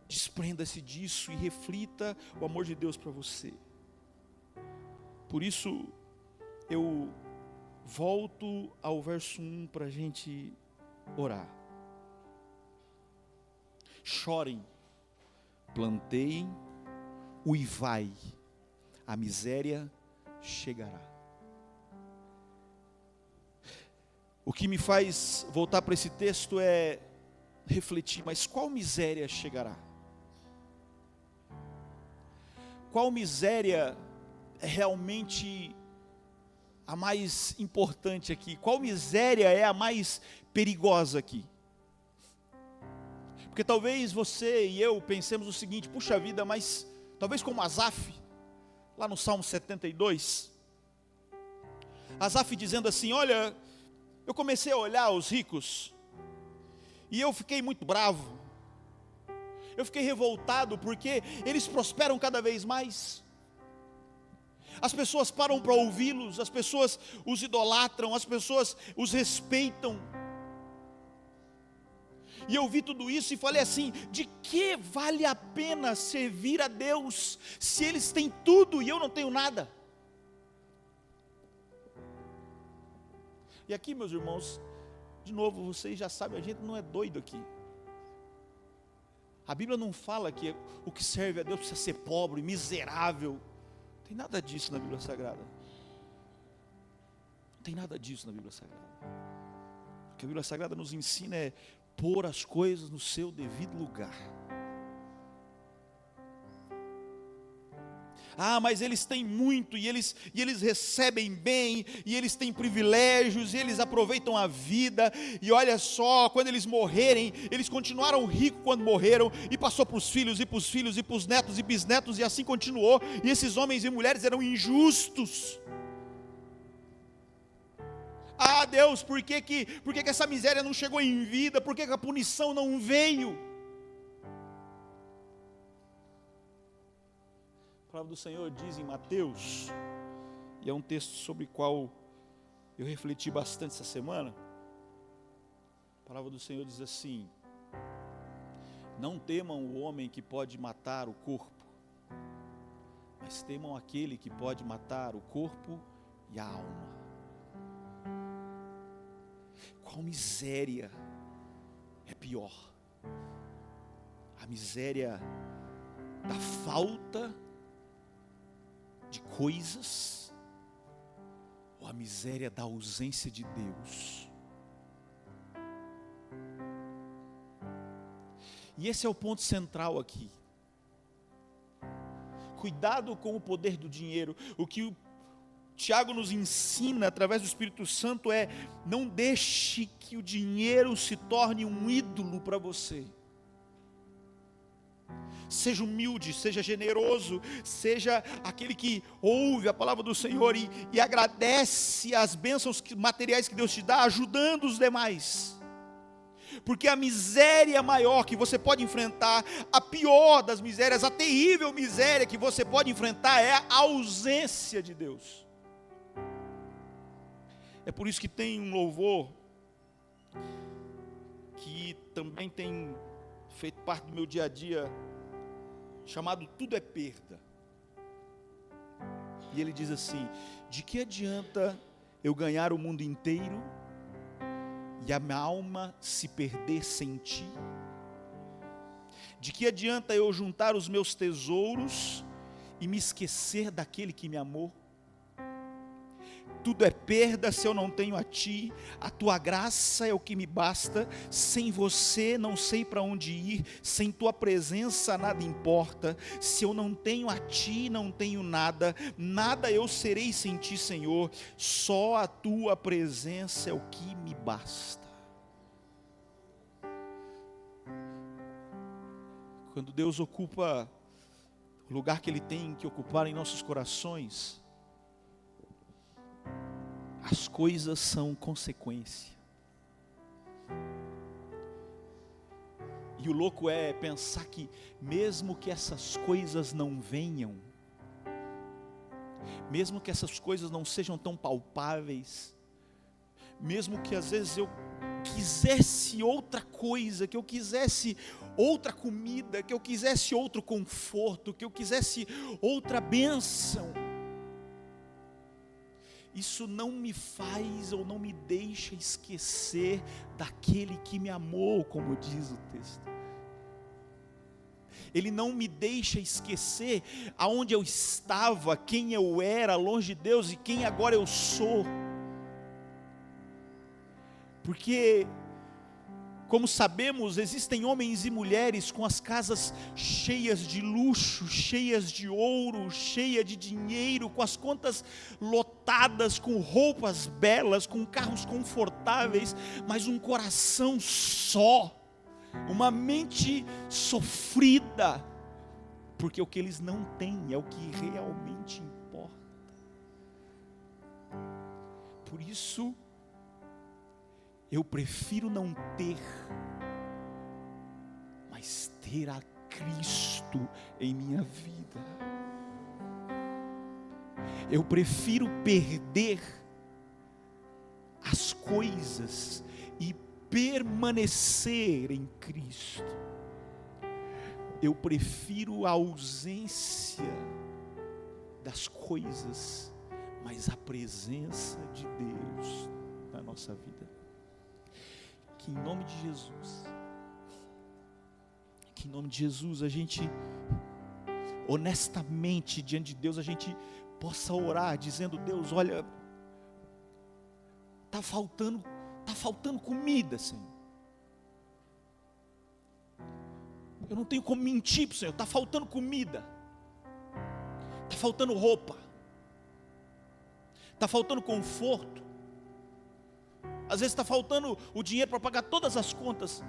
Desprenda-se disso e reflita o amor de Deus para você. Por isso, eu volto ao verso 1 para a gente orar. Chorem, planteiem, uivai, a miséria chegará. O que me faz voltar para esse texto é refletir, mas qual miséria chegará? Qual miséria é realmente a mais importante aqui? Qual miséria é a mais perigosa aqui? Porque talvez você e eu pensemos o seguinte: puxa vida, mas talvez como Asaf, lá no Salmo 72, Asaf dizendo assim: olha, eu comecei a olhar os ricos, e eu fiquei muito bravo, eu fiquei revoltado, porque eles prosperam cada vez mais. As pessoas param para ouvi-los, as pessoas os idolatram, as pessoas os respeitam. E eu vi tudo isso e falei assim: de que vale a pena servir a Deus, se eles têm tudo e eu não tenho nada? E aqui, meus irmãos, de novo, vocês já sabem, a gente não é doido aqui. A Bíblia não fala que o que serve a Deus precisa ser pobre, miserável. Não tem nada disso na Bíblia Sagrada. Não tem nada disso na Bíblia Sagrada. O que a Bíblia Sagrada nos ensina é pôr as coisas no seu devido lugar. Ah, mas eles têm muito, e eles recebem bem, e eles têm privilégios, e eles aproveitam a vida, e olha só, quando eles morrerem, eles continuaram ricos quando morreram, e passou para os filhos, e para os filhos, e para os netos, e bisnetos, e assim continuou, e esses homens e mulheres eram injustos. Ah, Deus, por que essa miséria não chegou em vida? Por que a punição não veio? A palavra do Senhor diz em Mateus, e é um texto sobre o qual eu refleti bastante essa semana. A palavra do Senhor diz assim: não temam o homem que pode matar o corpo, mas temam aquele que pode matar o corpo e a alma. Qual miséria é pior? A miséria da falta de coisas, ou a miséria da ausência de Deus? E esse é o ponto central aqui. Cuidado com o poder do dinheiro. O que o Tiago nos ensina através do Espírito Santo é: não deixe que o dinheiro se torne um ídolo para você. Seja humilde, seja generoso, seja aquele que ouve a palavra do Senhor e agradece as bênçãos materiais que Deus te dá, ajudando os demais. Porque a miséria maior que você pode enfrentar, a pior das misérias, a terrível miséria que você pode enfrentar é a ausência de Deus. É por isso que tem um louvor que também tem feito parte do meu dia a dia, chamado Tudo é Perda. E ele diz assim: de que adianta eu ganhar o mundo inteiro e a minha alma se perder sem ti? De que adianta eu juntar os meus tesouros e me esquecer daquele que me amou? Tudo é perda se eu não tenho a ti, a tua graça é o que me basta, sem você não sei para onde ir, sem tua presença nada importa, se eu não tenho a ti não tenho nada, nada eu serei sem ti, Senhor, só a tua presença é o que me basta. Quando Deus ocupa o lugar que Ele tem que ocupar em nossos corações, as coisas são consequência. E o louco é pensar que mesmo que essas coisas não venham, mesmo que essas coisas não sejam tão palpáveis, mesmo que às vezes eu quisesse outra coisa, que eu quisesse outra comida, que eu quisesse outro conforto, que eu quisesse outra bênção, isso não me faz ou não me deixa esquecer daquele que me amou, como diz o texto. Ele não me deixa esquecer aonde eu estava, quem eu era, longe de Deus, e quem agora eu sou. Porque, como sabemos, existem homens e mulheres com as casas cheias de luxo, cheias de ouro, cheias de dinheiro, com as contas lotadas, com roupas belas, com carros confortáveis, mas um coração só, uma mente sofrida, porque o que eles não têm é o que realmente importa. Por isso, eu prefiro não ter, mas ter a Cristo em minha vida. Eu prefiro perder as coisas e permanecer em Cristo. Eu prefiro a ausência das coisas, mas a presença de Deus na nossa vida. Que em nome de Jesus, a gente, honestamente, diante de Deus, a gente possa orar, dizendo: Deus, olha, está faltando comida, Senhor. Eu não tenho como mentir para o Senhor, está faltando comida. Está faltando roupa, está faltando conforto, às vezes está faltando o dinheiro para pagar todas as contas.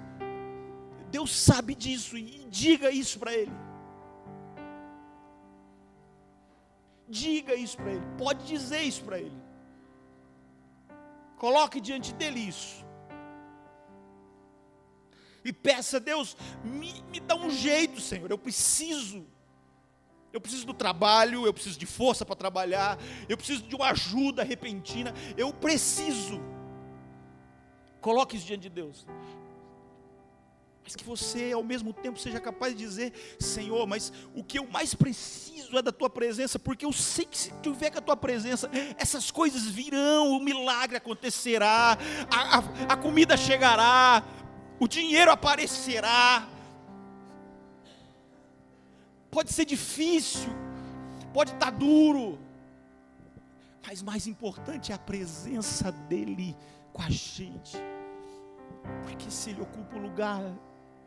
Deus sabe disso e diga isso para Ele. Diga isso para Ele, pode dizer isso para Ele. Coloque diante dEle isso. E peça a Deus, me dá um jeito, Senhor, eu preciso do trabalho, eu preciso de força para trabalhar, eu preciso de uma ajuda repentina, eu preciso. Coloque isso diante de Deus. Mas que você ao mesmo tempo seja capaz de dizer: Senhor, mas o que eu mais preciso é da Tua presença, porque eu sei que se tiver com a Tua presença, essas coisas virão, o milagre acontecerá, a comida chegará, o dinheiro aparecerá. Pode ser difícil, pode estar duro, mas mais importante é a presença dEle com a gente, porque se Ele ocupa o lugar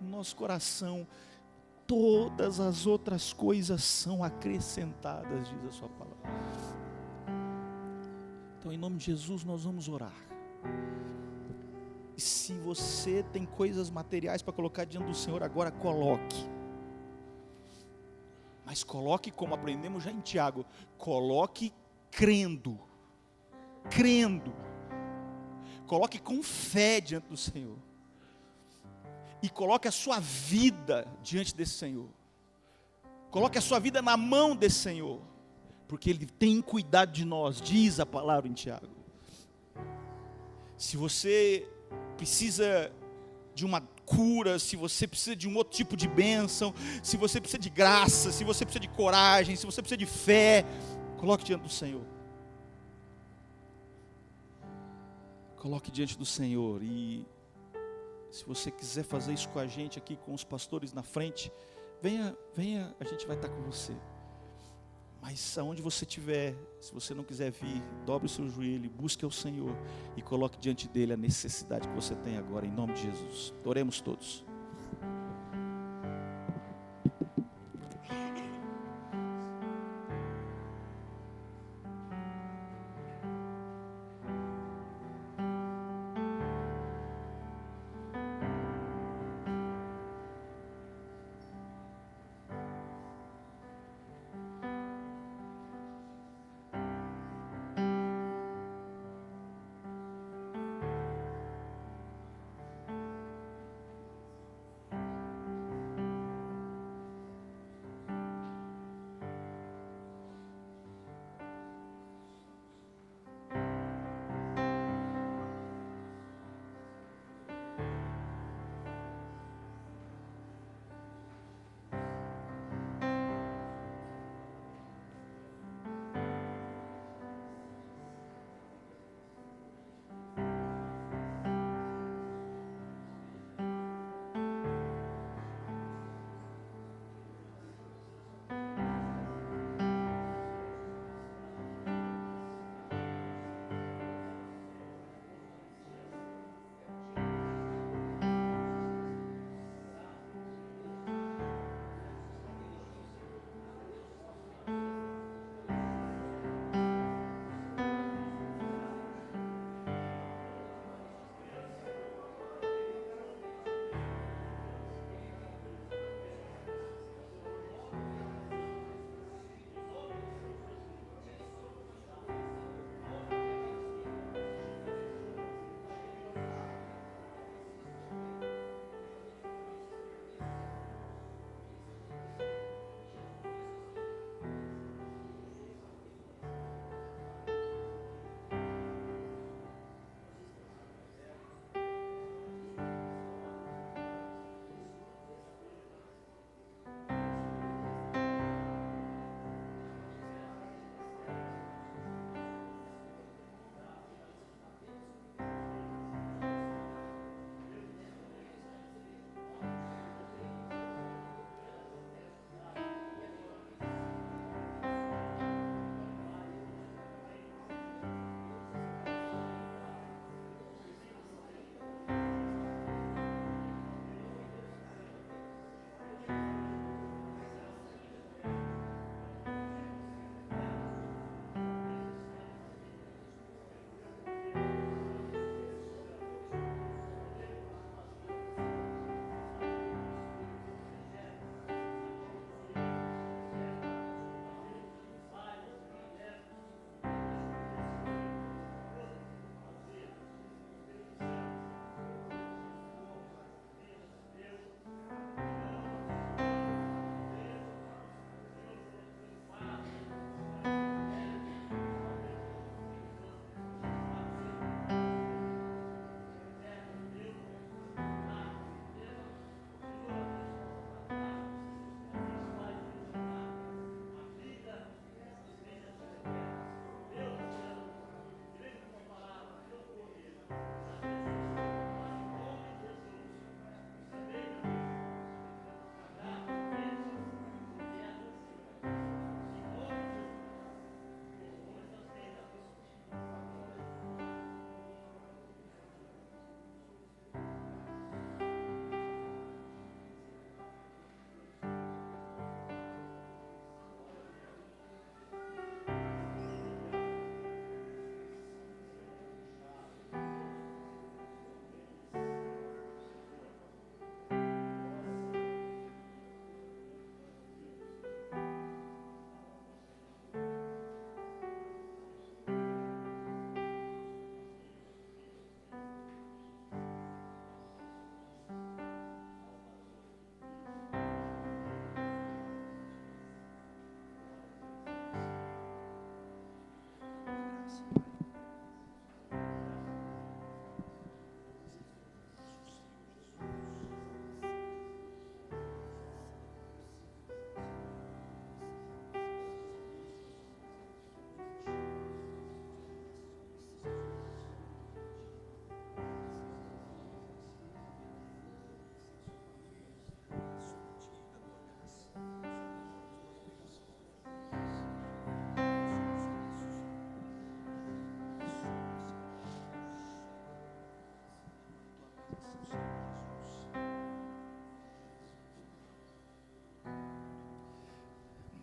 no nosso coração, todas as outras coisas são acrescentadas, diz a sua palavra. Então, em nome de Jesus, nós vamos orar. E se você tem coisas materiais para colocar diante do Senhor agora, coloque. Mas coloque, como aprendemos já em Tiago, coloque crendo. Coloque com fé diante do Senhor. E coloque a sua vida diante desse Senhor. Coloque a sua vida na mão desse Senhor. Porque Ele tem cuidado de nós, diz a palavra em Tiago. Se você precisa de uma cura, se você precisa de um outro tipo de bênção, se você precisa de graça, se você precisa de coragem, se você precisa de fé, coloque diante do Senhor. Coloque diante do Senhor. E se você quiser fazer isso com a gente aqui, com os pastores na frente, venha, a gente vai estar com você. Mas aonde você estiver, se você não quiser vir, dobre o seu joelho, busque ao Senhor e coloque diante dele a necessidade que você tem agora, em nome de Jesus. Oremos todos.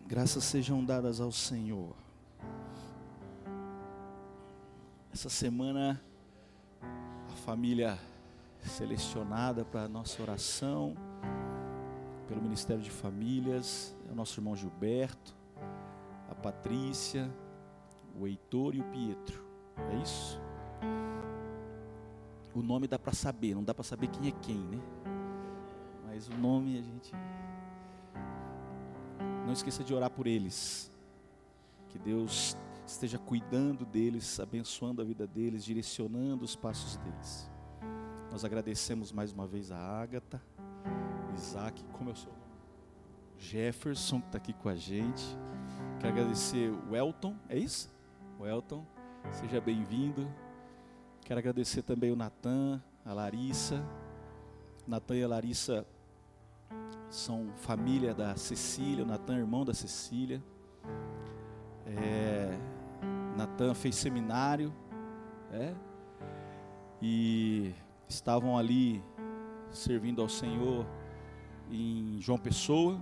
Graças sejam dadas ao Senhor. Essa semana, a família selecionada para a nossa oração, pelo Ministério de Famílias, é o nosso irmão Gilberto, a Patrícia, o Heitor e o Pietro. É isso? O nome dá para saber, não dá para saber quem é quem, né? Mas o nome a gente... Não esqueça de orar por eles. Que Deus esteja cuidando deles, abençoando a vida deles, direcionando os passos deles. Nós agradecemos mais uma vez a Ágata, Isaac, como é o seu nome? Jefferson, que está aqui com a gente. Quero agradecer o Elton, é isso? O Elton, seja bem-vindo. Quero agradecer também o Natan, a Larissa. O Natan e a Larissa são família da Cecília, o Natan é irmão da Cecília. Natan fez seminário, e estavam ali servindo ao Senhor em João Pessoa.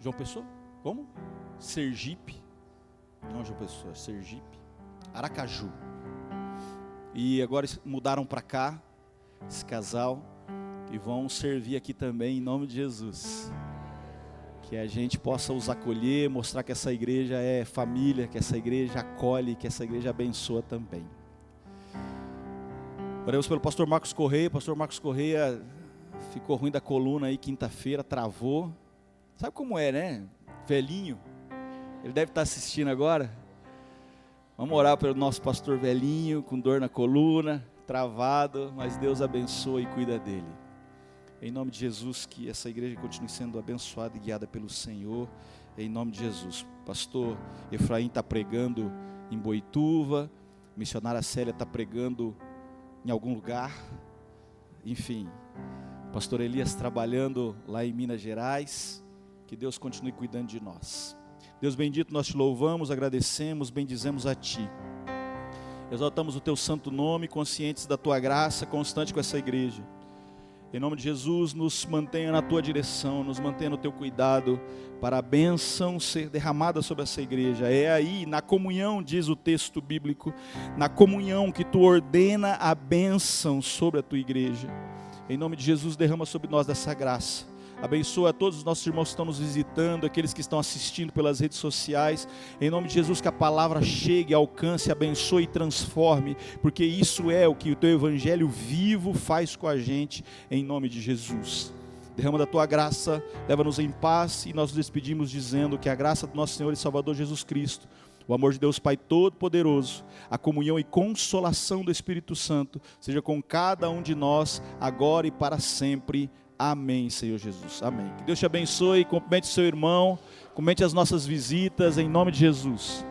João Pessoa? Como? Sergipe. Não João Pessoa, Sergipe. Aracaju. E agora mudaram para cá, esse casal, e vão servir aqui também em nome de Jesus. Que a gente possa os acolher, mostrar que essa igreja é família, que essa igreja acolhe, que essa igreja abençoa também. Oremos pelo pastor Marcos Correia. Pastor Marcos Correia ficou ruim da coluna aí quinta-feira, travou. Sabe como é, né? Velhinho. Ele deve estar assistindo agora. Vamos orar pelo nosso pastor velhinho, com dor na coluna, travado, mas Deus abençoa e cuida dele. Em nome de Jesus, que essa igreja continue sendo abençoada e guiada pelo Senhor. Em nome de Jesus. Pastor Efraim está pregando em Boituva. Missionária Célia está pregando em algum lugar. Enfim. Pastor Elias trabalhando lá em Minas Gerais. Que Deus continue cuidando de nós. Deus bendito, nós te louvamos, agradecemos, bendizemos a Ti. Exaltamos o Teu santo nome, conscientes da Tua graça, constante com essa igreja. Em nome de Jesus, nos mantenha na Tua direção, nos mantenha no Teu cuidado, para a bênção ser derramada sobre essa igreja. É aí, na comunhão, diz o texto bíblico, na comunhão que Tu ordena a bênção sobre a Tua igreja. Em nome de Jesus, derrama sobre nós dessa graça. Abençoa a todos os nossos irmãos que estão nos visitando, aqueles que estão assistindo pelas redes sociais. Em nome de Jesus, que a palavra chegue, alcance, abençoe e transforme, porque isso é o que o Teu Evangelho vivo faz com a gente, em nome de Jesus. Derrama da Tua graça, leva-nos em paz, e nós nos despedimos dizendo que a graça do nosso Senhor e Salvador Jesus Cristo, o amor de Deus Pai Todo-Poderoso, a comunhão e consolação do Espírito Santo, seja com cada um de nós, agora e para sempre. Amém, Senhor Jesus, amém. Que Deus te abençoe, cumprimente seu irmão, cumprimente as nossas visitas, em nome de Jesus.